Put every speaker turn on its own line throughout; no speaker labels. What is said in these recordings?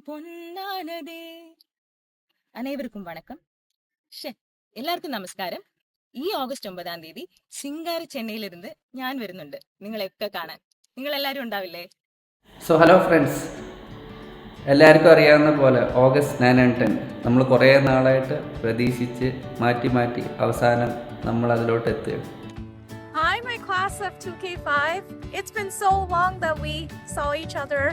പൊന്നാനതേ. അനേവർക്കും വണക്കം. എല്ലാവർക്കും നമസ്കാരം. ഈ ഓഗസ്റ്റ് 9 സിംഗാര ചെന്നൈയിലിരുന്ന് ഞാൻ വരുന്നുണ്ട് നിങ്ങളെയൊക്കെ കാണാൻ. നിങ്ങൾ എല്ലാവരും ഉണ്ടാവില്ലേ?
സോ ഹലോ ഫ്രണ്ട്സ്, എല്ലാവർക്കും അറിയാവുന്ന പോലെ ഓഗസ്റ്റ് 9 and 10 നമ്മൾ കുറേ നാളായിട്ട് പ്രതീക്ഷിച്ച് മാറ്റി അവസാനം നമ്മൾ അതിലോട്ട് എത്തുകയാണ്.
Hi, my class of 2K5. It's been so long that we saw each other.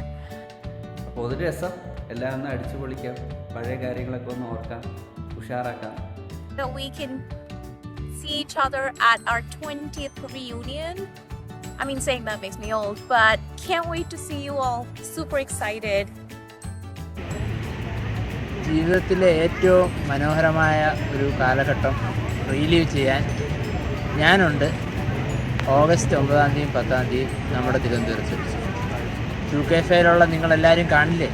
അപ്പോൾ ഒരു രസം, എല്ലാം ഒന്ന് അടിച്ചു പൊളിക്കാം, പഴയ കാര്യങ്ങളൊക്കെ ഒന്ന് ഓർക്കാം, ഉഷാറാക്കാം.
That we can see each other at our 20th reunion. I mean, saying that makes me old, but can't wait to see you all. Super excited.
ജീവിതത്തിലെ ഏറ്റവും മനോഹരമായ ഒരു കാലഘട്ടം റീലീവ് ചെയ്യാൻ ഞാനുണ്ട്. ഓഗസ്റ്റ് 9 10 നമ്മുടെ തിരുവനന്തപുരത്ത് 2K5 നിങ്ങളെല്ലാവരും കാണില്ലേ?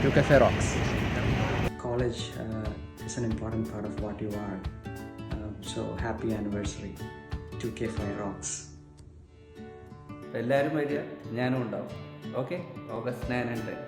2K5 rocks.
College is an important part of what you are. So happy anniversary. 2K5 rocks.
എല്ലാവരും വരിക, ഞാനും ഉണ്ടാവും. Okay, August 9 and 10.